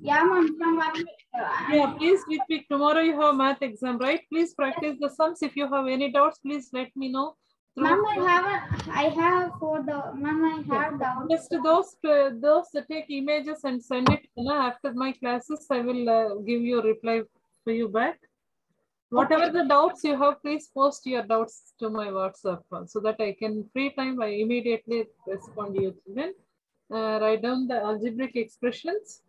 Yeah, ma'am. From what? Yeah, please be quick. Tomorrow you have math exam, right? Please practice the sums. If you have any doubts, please let me know. Ma'am, I have for the ma'am. I have doubts. Just those that take images and send it. After my classes, I will give you a reply for you back. Whatever the doubts you have, please post your doubts to my WhatsApp so that I can free time. I immediately respond to you. Then write down the algebraic expressions.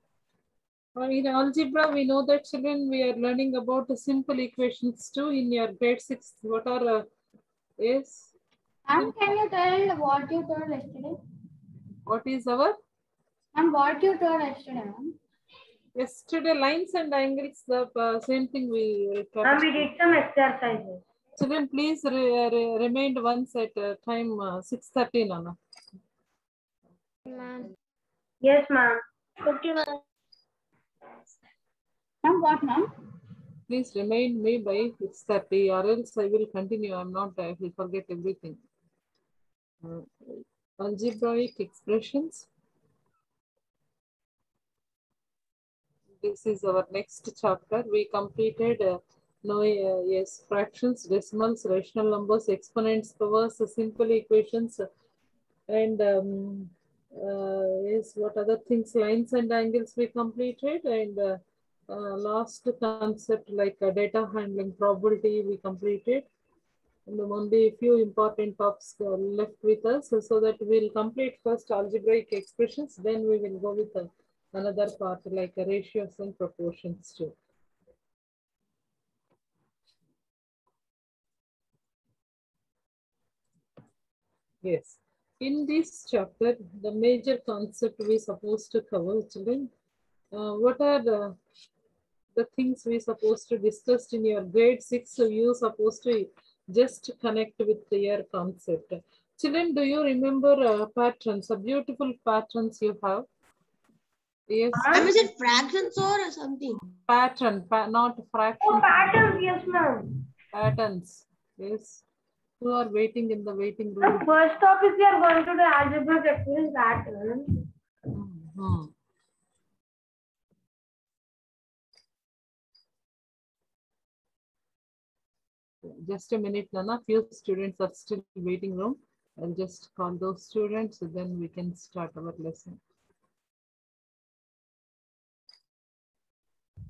In algebra, we know that children, we are learning about the simple equations too in your grade 6. What are yes? Ma'am, can you tell what you told yesterday? What is our? Ma'am, what you told yesterday, ma'am? Yesterday, lines and angles, the same thing we. Ma'am, we did some exercises. Children, please remain once at time 6:30, Nana. Ma'am. Yes, ma'am. Okay, ma'am. Ma'am, what, ma'am? Please remind me by 6:30 or else I will continue. I'm not, I will forget everything. Algebraic expressions. This is our next chapter. We completed yes, fractions, decimals, rational numbers, exponents, powers, simple equations, and yes, what other things? Lines and angles we completed, and last concept like data handling, probability we completed. And only a few important topics left with us, so that we'll complete first algebraic expressions, then we will go with another part like ratios and proportions too. Yes, in this chapter, the major concept we supposed to cover, children. What are the things we supposed to discuss in your grade 6? So you supposed to just connect with your concept. Children, do you remember patterns, beautiful patterns you have? Yes. Is it fractions or something? Pattern, not fractions. Oh, patterns, yes, ma'am. Patterns, yes. Who are waiting in the waiting room? The first topic we are going to the algebra expression patterns. Just a minute, Nana. Few students are still waiting room. I'll just call those students, so then we can start our lesson.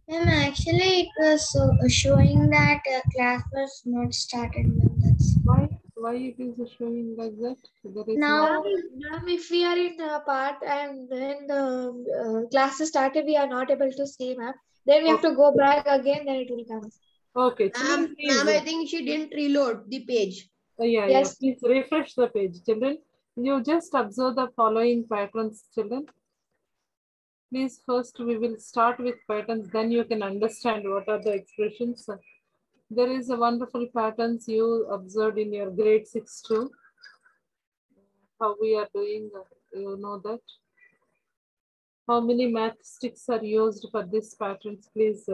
Ma'am, actually, it was showing that class was not started. That's why it is showing like that? There is now, if we are in a part and when the class is started, we are not able to see, ma'am. Then we have to go back again. Then it will come. Okay. Ma'am, I think she didn't reload the page. Yeah, yes. Yeah. Please refresh the page, children. You just observe the following patterns, children. Please, first we will start with patterns, then you can understand what are the expressions. There is a wonderful patterns you observed in your grade 6 too. How we are doing, you know that. How many math sticks are used for this patterns? Please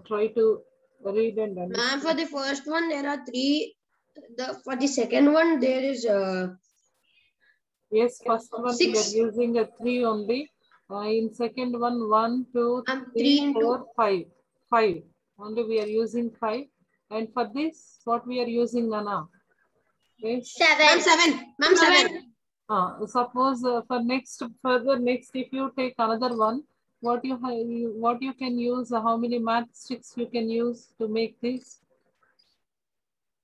try to read and understand. Ma'am, for the first one, there are 3. For the second one, there is yes, first one 6. we are using a 3 only. In second one, 1, 2, 3, 4, 5. 5. Only we are using 5. And for this, what we are using, Nana? Yes. 7. 7. Ma'am, 7. Suppose for next, if you take another one, what you can use, how many math sticks you can use to make this?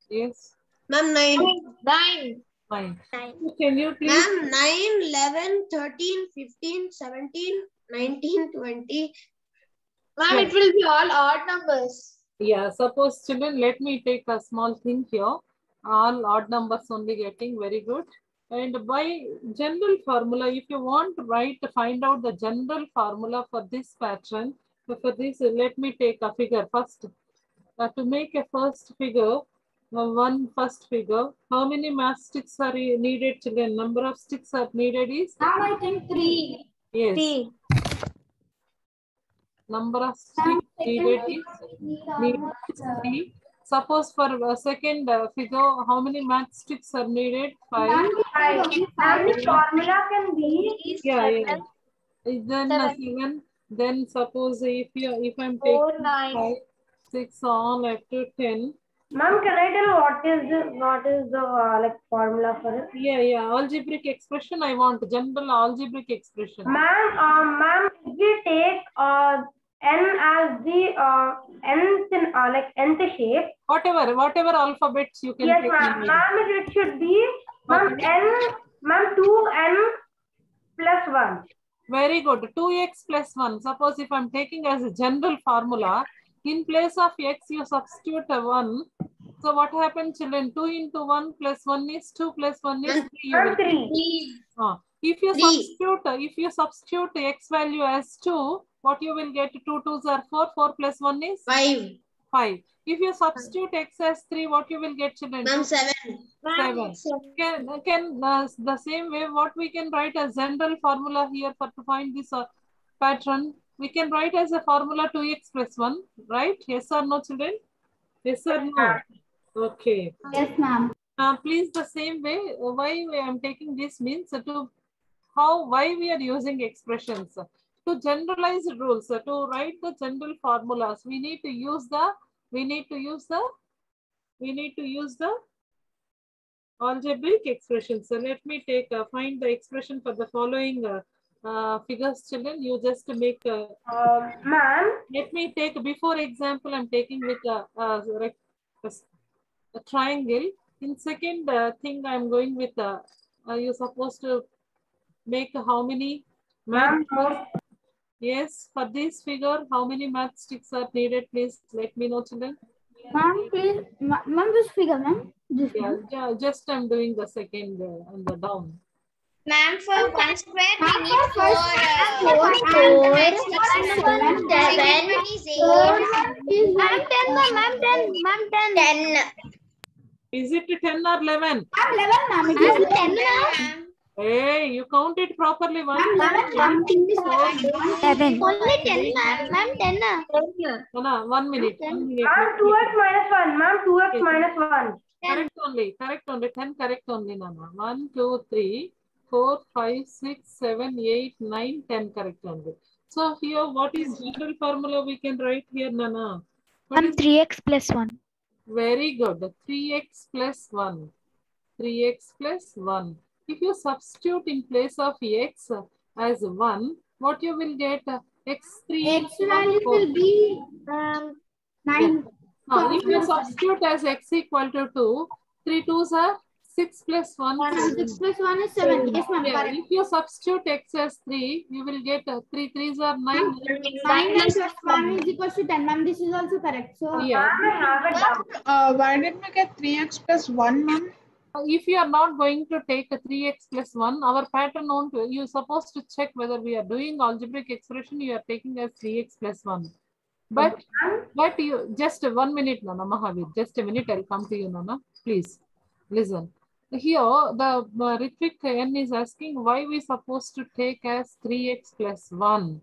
Yes. Ma'am, 9. 9. 9. Can you please? Ma'am, 9, 11, 13, 15, 17, 19, 20. Ma'am, it will be all odd numbers. Yeah, suppose children, let me take a small thing here. All odd numbers only getting, very good. And by general formula, if you want to find out the general formula for this pattern, for this, let me take a figure first. To make a first figure, first figure, how many math sticks are needed, children? Number of sticks are needed is? Ma'am, I think 3. Yes. 3. Number of sticks needed is 3. Suppose for a second figure, how many math sticks are needed? 5. And the formula can be Yeah. Then 7. Then suppose if I'm 4, taking 9. 5, 6 all up to 10. Ma'am, can I tell what is the like formula for it? Yeah. Algebraic expression. I want general algebraic expression. Ma'am, if we take n as the nth like nth shape. Whatever alphabets you can Yes, take. ma'am. Ma'am, it should be Okay. ma'am 2n plus 1. Very good. 2x plus 1. Suppose if I'm taking as a general formula, in place of x, you substitute a 1. So what happens, children? 2 into 1 plus 1 is 2 plus 1 is 3. You will 3. If you substitute x value as 2, what you will get? 2 2s are 4. 4 plus 1 is 5. If you substitute x as 3, what you will get, children? Ma'am, 7. 7. Can the same way what we can write as general formula here for to find this pattern, we can write as a formula 2x plus 1, right? Yes or no, children? Yes or no? Okay. Yes, ma'am. Please the same way, why I am taking this means why we are using expressions. To generalize rules, to write the general formulas, we need to use the algebraic expression. So let me find the expression for the following figures, children. You just make Ma'am. let me take, before example, I'm taking with a triangle. In second thing, I'm going with you're supposed to make how many math? Yes, for this figure, how many math sticks are needed? Please let me know, children. Ma'am, please. Ma'am, this figure, ma'am. Yeah, just I'm doing the second on the down. Ma'am, for 1 square, we Ma'am, need for 4 4, math sticks. 7, Second one is 8. Ma'am, 10, ma'am, 10, ma'am, 10. 10. Is it 10 or 11? Ma'am, 11, ma'am. It is 10, ma'am. Ma'am. Hey, you count it properly. Ma'am, 11, ma'am. 7. Only 10, ma'am. Ma'am, 10. No, 1 minute. 1 minute. Ma'am, 2x minus 1. Ma'am, 2x minus 1. Correct only. 10 correct only, Nana. 1, 2, 3, 4, 5, 6, 7, 8, 9, 10 correct only. So here, what is general formula we can write here, Nana? What is 3x plus 1. very good. 3x plus 1. 3x plus 1. If you substitute in place of x as 1, what you will get? X3. X value will be 9. If you substitute as x equal to 2, 3 2s are 6 plus 1. 6 plus 1 is 7. Yes, ma'am. Yeah, Correct. if you substitute x as 3, you will get 3 3s are 9. 9 plus 1 is equal to 10, ma'am. This is also correct. So, Yeah. Ma'am, I have a doubt. Why did we get 3x plus 1, ma'am? If you are not going to take a 3x plus 1, our pattern won't, you're supposed to check whether we are doing algebraic expression, you are taking as 3x plus 1. But you, just 1 minute, Nana Mahavir, just a minute, I'll come to you, Nana. Please, listen. Here, the Ritvik N is asking why we supposed to take as 3x plus 1.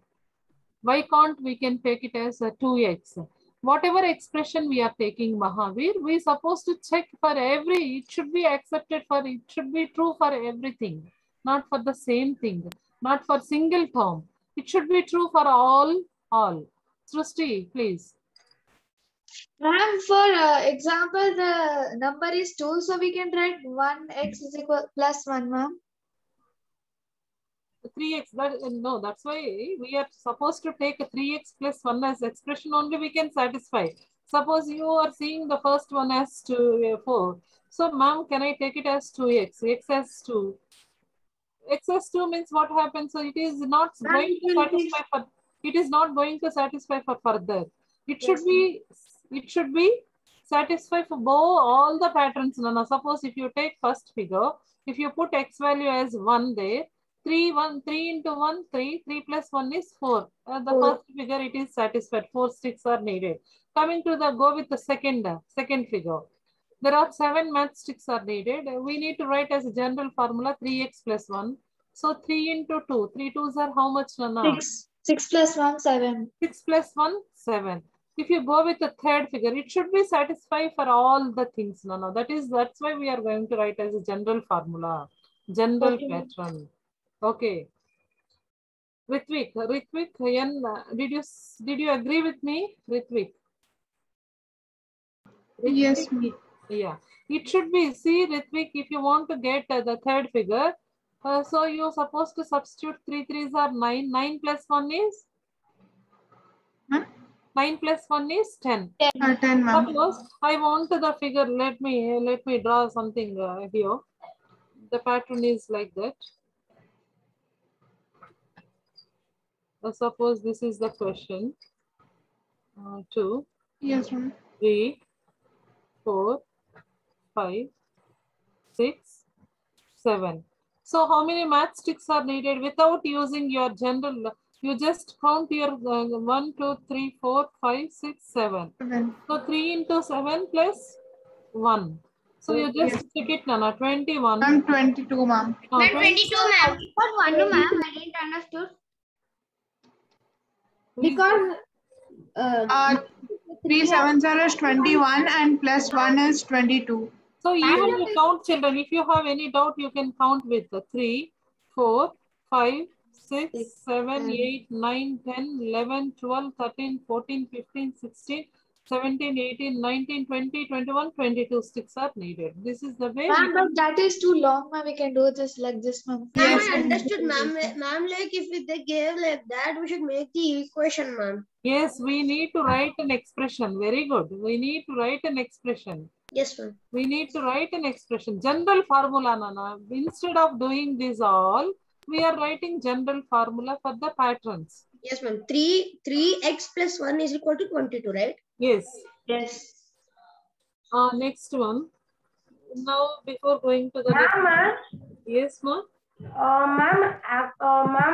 Why can't we can take it as 2x? Whatever expression we are taking, Mahavir, we supposed to check for it should be accepted for, it should be true for everything, not for the same thing, not for single term. It should be true for all. Srusti, please. Ma'am, for example, the number is 2, so we can write 1x is equal plus 1, ma'am. 3x, no, that's why we are supposed to take a 3x plus 1 as expression only we can satisfy. Suppose you are seeing the first one as 4. So, ma'am, can I take it as 2x? X as 2. X as 2 means what happens? So, it is not going to satisfy for, it is not going to satisfy for further. It should be satisfied for all the patterns. Now, suppose if you take first figure, if you put x value as 1 there, 3 into 1, 3 plus 1 is 4. The first figure, it is satisfied. 4 sticks are needed. Coming to the, go with the second figure. There are 7 math sticks are needed. We need to write as a general formula 3x plus 1. So 3 into 2. 3 2s are how much, Nana? 6 plus 1, 7. 6 plus 1, 7. If you go with the third figure, it should be satisfied for all the things. No, that's why we are going to write as a general formula, general pattern. Okay. Ritvik, did you agree with me, Ritvik? Yes, ma'am. Yeah, it should be, see Ritvik, if you want to get the third figure, so you're supposed to substitute 3 3s are 9. 9 plus 1 is? Huh? 9 plus 1 is 10. 10, ma'am. Suppose I want the figure, let me draw something here. The pattern is like that. Suppose this is the question. 2, Yes, ma'am. 3, 4, 5, 6, 7. So how many matchsticks are needed without using your general? You just count your 1, 2, 3, 4, 5, 6, 7. 7. So 3 into 7 plus 1. So you just check it, Nana. 21. Ma'am, 22, ma'am. Ma'am, 22, ma'am. What one, no, ma'am? I didn't understood. Because 3 7s is 21 and plus 1 is 22. So even you count, children. If you have any doubt, you can count with 3, 4, 5, 6, 7, 8, 9, 10, 11, 12, 13, 14, 15, 16, 17, 18, 19, 20, 21, 22 sticks are needed. This is the way. Ma'am, but that is too long, ma'am. We can do this like this, ma'am. Ma'am, I understood, ma'am. Ma'am, like if they gave like that, we should make the equation, ma'am. Yes, we need to write an expression. Very good. We need to write an expression. Yes, ma'am. We need to write an expression. General formula, Nana. Instead of doing this all, we are writing general formula for the patterns. Yes, ma'am. 3x plus 1 is equal to 22, right? Yes. Yes. Next one. Now, before going to the next. Ma'am, Yes, ma'am. ma'am,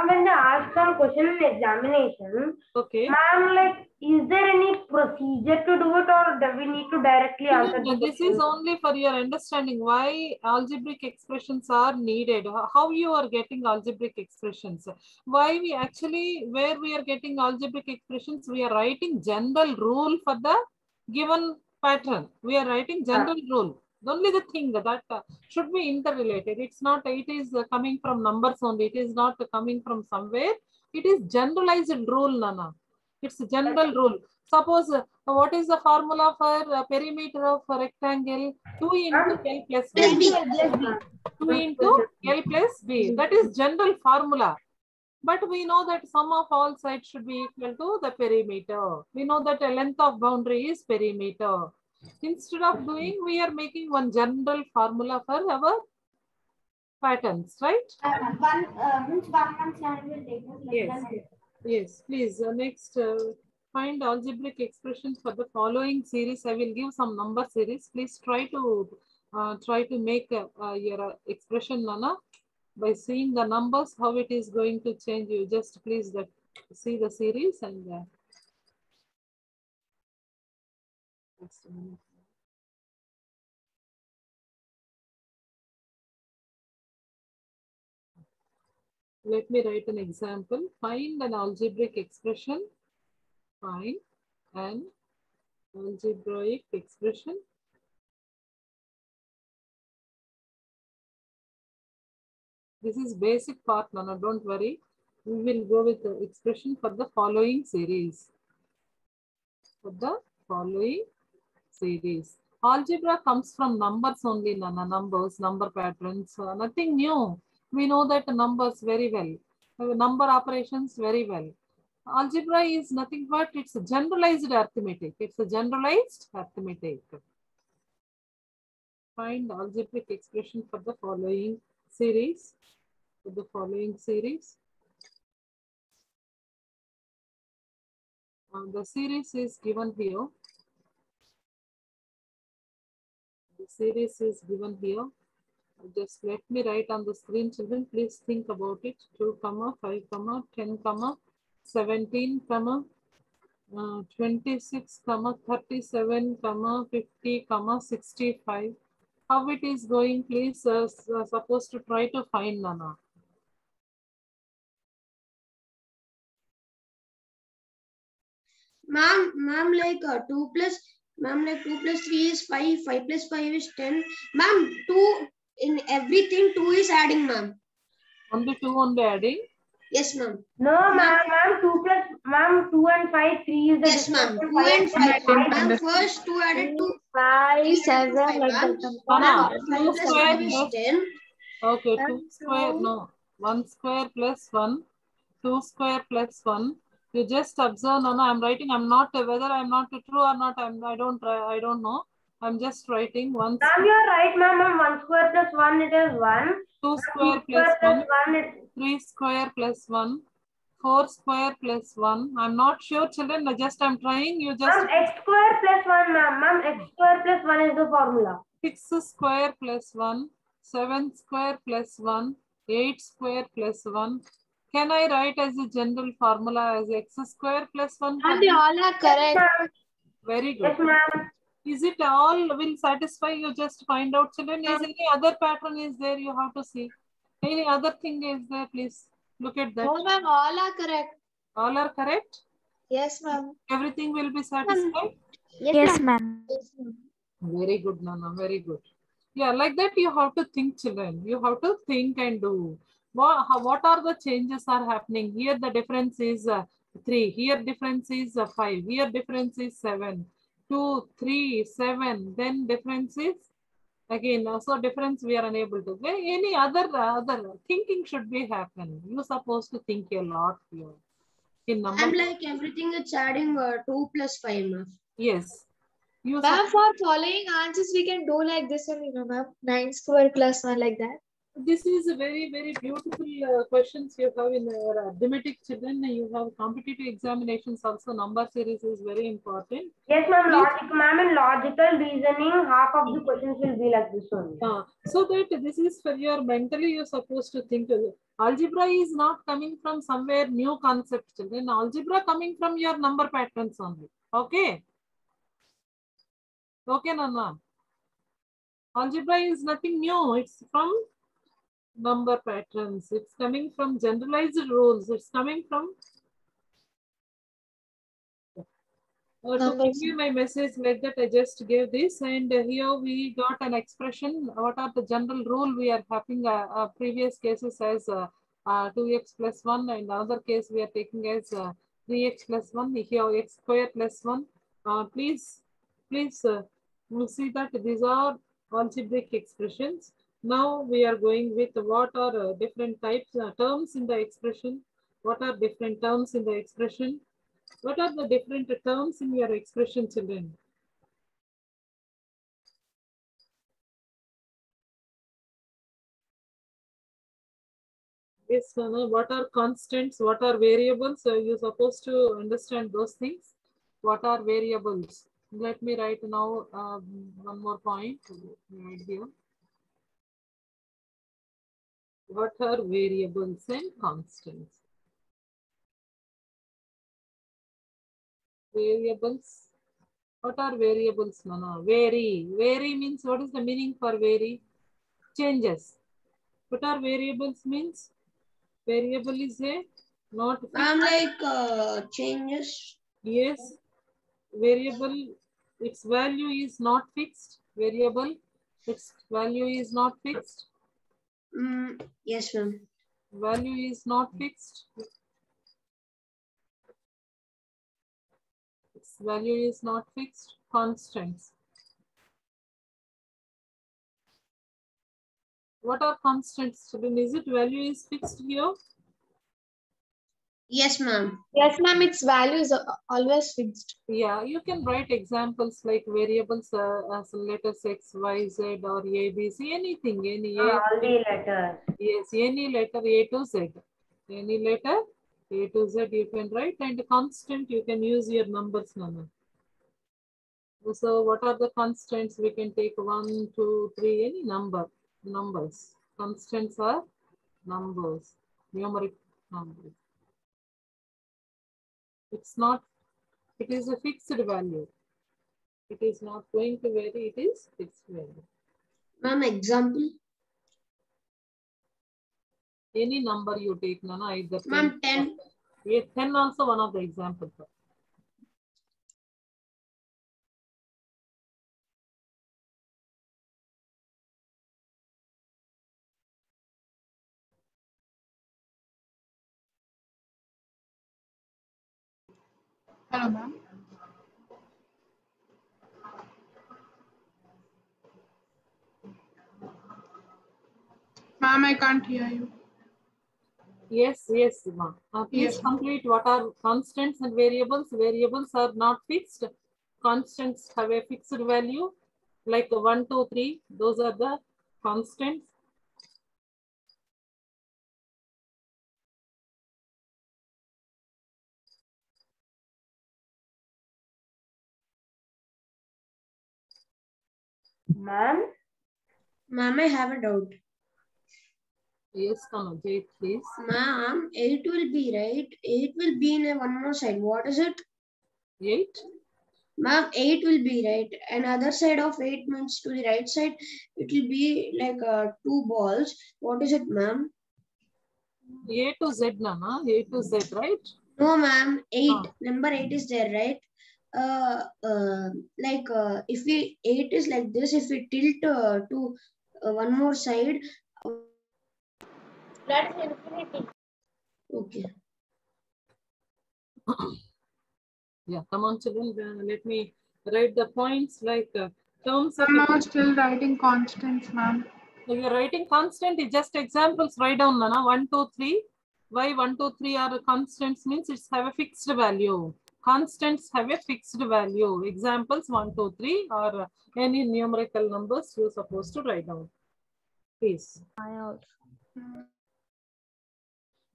when they ask some question in examination, Okay. ma'am, like, is there any procedure to do it, or do we need to directly answer the This question? is only for your understanding why algebraic expressions are needed. How you are getting algebraic expressions. Why we actually, where we are getting algebraic expressions, we are writing general rule for the given pattern. We are writing general rule. Only the thing that should be interrelated. It's not, it is coming from numbers only. It is not coming from somewhere. It is generalized rule, Nana. It's a general rule. Suppose, what is the formula for perimeter of a rectangle? 2 into L plus B. 2 into L plus B. That is general formula. But we know that sum of all sides should be equal to the perimeter. We know that the length of boundary is perimeter. Instead of doing, we are making one general formula for our patterns, right? Means 117 will take us like Yes. that. Yes, please. Next, find algebraic expressions for the following series. I will give some number series. Please try to make your expression, Nana, by seeing the numbers, how it is going to change. You just please see the series and just a minute. Let me write an example. Find an algebraic expression. Find an algebraic expression. This is basic part, Nana, don't worry. We will go with the expression for the following series. For the following series. Algebra comes from numbers only, Nana. Numbers, number patterns, nothing new. We know that numbers very well. Number operations very well. Algebra is nothing but it's a generalized arithmetic. It's a generalized arithmetic. Find algebraic expression for the following series. For the following series. The series is given here. The series is given here. Just let me write on the screen, children. Please think about it. 2, 5, 10, 17, 26, 37, 50, 65. How it is going, please supposed to try to find, Nana. Ma'am, like 2 plus 3 is 5, 5 plus 5 is 10. Ma'am, 2 in everything, 2 is adding, ma'am. Only 2 only adding? Yes, ma'am. No, ma'am. 2 and 5, 3 is the Yes, ma'am. difference. 2 and 5. I didn't Ma'am, understand. first 2 added 2. 5, 3 added 7, 2, 5, like ma'am. that. Anna, 5 2 plus square 5 is plus 10. okay, And 2 square, so, no, 1 square plus 1, 2 square plus 1. You just observe, no, I'm writing, I'm not, whether I'm not true or not, I don't know. I'm just writing 1 Ma'am, you're right, ma'am. 1 square plus 1, it is 1. 2 Ma'am, 2 square plus square plus 1, 1 is 3 square plus 1, 4 square plus 1. I'm not sure, children, I'm trying, you just, ma'am, x square plus 1, ma'am. Ma'am, x square plus 1 is the formula. 6 square plus 1, 7 square plus 1, 8 square plus 1. Can I write as a general formula as x square plus 1? and they all are correct. Ma'am. Very good. Yes, ma'am. Is it all will satisfy you? Just find out, children. Is any other pattern is there? You have to see. Any other thing is there? Please look at that. No, ma'am, all are correct. All are correct? Yes, ma'am. Everything will be satisfied? Yes, ma'am. Yes, ma'am. Very good, Nana. Very good. Yeah, like that you have to think, children. You have to think and do. What are the changes are happening? Here the difference is 3. Here difference is 5. Here difference is 7. 2, 3, 7. Then difference is again. So difference we are unable to. Any other thinking should be happen. You supposed to think a lot here. In number. I'm like everything it's adding 2 plus 5, ma'am. Yes. You Ma'am, for following answers, we can do like this only, no, ma'am. 9 square plus 1, like that. This is a very, very beautiful questions you have in your arithmetic, children. You have competitive examinations also. Number series is very important. Yes, ma'am. In logical reasoning, half of the questions will be like this only. So that this is for your mentally you're supposed to think. Algebra is not coming from somewhere new concept, children. Algebra coming from your number patterns only. Okay. Okay, Nana. Algebra is nothing new. It's from number patterns. It's coming from generalized rules. It's coming from to give you my message like that. I just gave this, and here we got an expression. What are the general rule we are having? Previous cases as 2x plus 1, and another case we are taking as 3x plus 1. Here x square plus 1. Please you see that these are algebraic expressions. Now we are going with what are different types terms in the expression. What are different terms in the expression? What are the different terms in your expression, children? Yes, Sana, what are constants? What are variables? You're supposed to understand those things. What are variables? Let me write now one more point right here. What are variables and constants? Variables. What are variables, Nana? Vary. Vary means what is the meaning for vary? Changes. What are variables means? Variable is a not fixed. I'm like changes. Yes. Variable, its value is not fixed. Variable, its value is not fixed. Yes, ma'am. Value is not fixed. Its value is not fixed. Constants. What are constants? Is it value is fixed here? Yes, ma'am. Yes, ma'am, its value is always fixed. Yeah, you can write examples like variables as letters X, Y, Z or A, B, C, anything, any A. All the letters. Yes, any letter A to Z. Any letter A to Z you can write, and constant you can use your numbers, Nana. So what are the constants? We can take 1, 2, 3, any numbers. Constants are numbers, numeric numbers. It's not, it is a fixed value. It is not going to vary, it is fixed value. Ma'am, example? Any number you take, Nana, either 10. Ma'am, 10. Yeah, 10 also one of the examples. Hello, ma'am. Ma'am, I can't hear you. Yes, ma'am. Please Yes. complete what are constants and variables. Variables are not fixed. Constants have a fixed value, like 1, 2, 3. Those are the constants. Ma'am, Ma'am, I have a doubt. Yes, Jay, please. Ma'am, 8 will be right. 8 will be in a one more side. What is it? 8. Ma'am, 8 will be right. Another side of 8 means to the right side, it will be like 2 balls. What is it, ma'am? A to Z, Nana. A to Z, right? No, ma'am. 8. Ah. Number 8 is there, right? If we 8 is like this, if we tilt to one more side. That is infinity. Okay. Yeah, come on, children. Let me write the points like terms of. I'm now still writing constants, ma'am. So you're writing constant is just examples. Write down, Nana. 1, 2, 3. Why 1, 2, 3 are constants means it's have a fixed value. Constants have a fixed value. Examples 1, 2, 3 or any numerical numbers you're supposed to write down. Please.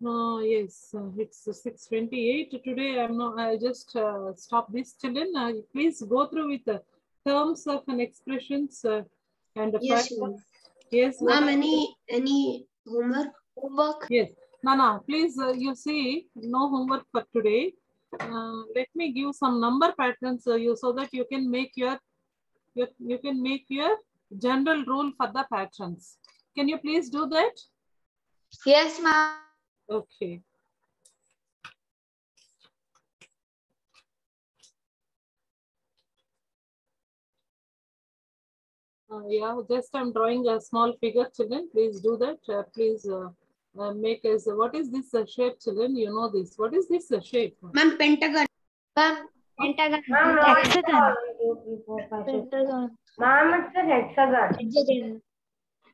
Yes, it's 6:28 today. I just stop this, children. Please go through with the terms of an expressions and the Yes, factors. ma'am. Yes, what Ma'am, are any homework? Homework. Yes, Nana, please, you see, no homework for today. Let me give some number patterns so that you can make your general rule for the patterns. Can you please do that? Yes, ma'am. Okay. Yeah, just I'm drawing a small figure, children. Please do that. Please make as what is this shape, children? You know this. What is this shape? Ma'am, pentagon. Ma'am, Pentagon. ma'am, no, it's Hexagon. 1, 2, 3, 4, 5, 6. pentagon. Ma'am, it's a hexagon. Hexagon.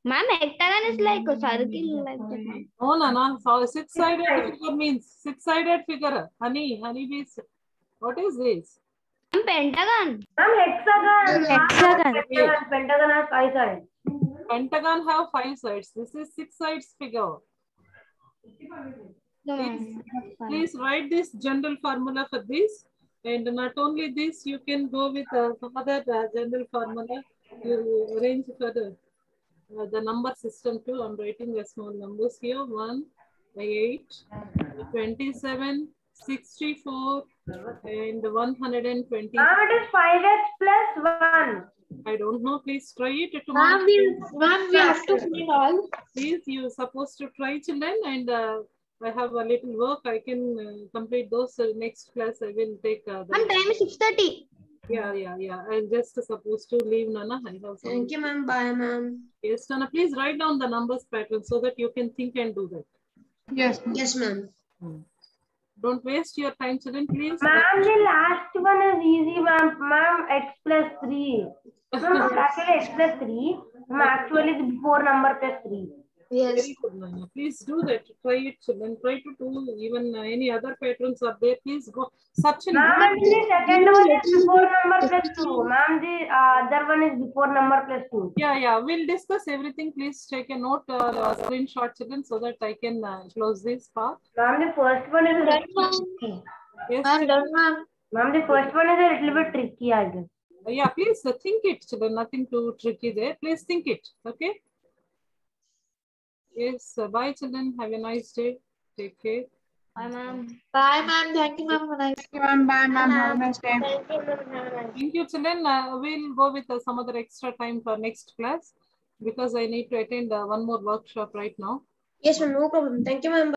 Ma'am, hexagon is like a circle like that. Ma'am. No, Nana. So six-sided figure means six-sided figure. Honey bees. What is this? Pentagon. Ma'am, hexagon. Hexagon. Pentagon. Pentagon has 5 sides. Pentagon have 5 sides. This is 6 sides figure. No, Please write this general formula for this. And not only this, you can go with some other general formula. You arrange for the number system too. I'm writing the small numbers here. 1, 8, 27, 64, and 120. Ma'am, it is 5x plus 1. I don't know. Please try it tomorrow. Ma'am, we have to find all. Please, you're supposed to try, children, and I have a little work. I can complete those next class. I will take. Ma'am, time is 6:30. Yeah. I'm just supposed to leave, Nana. I have some. Thank you, ma'am. Bye, ma'am. Yes, Nana. Please write down the numbers pattern so that you can think and do that. Yes, ma'am. Yes, ma'am. Don't waste your time, children. Please. Ma'am, the last one is easy, ma'am. Ma'am, x plus 3. Ma'am, it's actually x plus 3. Ma'am, actually the before number plus 3. Yes. Very good, Nana. Please do that. Try it, children. Try to do even any other patterns are there. Please go search in Ma'am, and the second one is before number plus 2. Ma'am, the other one is before number plus 2. Yeah. We'll discuss everything. Please take a note or a screenshot, children, so that I can close this part. Ma'am, the first one is a Done, little ma'am. tricky. Yes. I'm done, ma'am. Ma'am, the first one is a little bit tricky, I guess. Yeah, please think it, children. Nothing too tricky there. Please think it. Okay. Yes. Bye, children. Have a nice day. Take care. Bye, ma'am. Bye, ma'am. Thank you, ma'am. Thank you, ma'am. Bye, ma'am. Have a nice day. Thank you, ma'am. Thank you, children. We'll go with some other extra time for next class because I need to attend one more workshop right now. Yes, ma'am. No problem. Thank you, ma'am.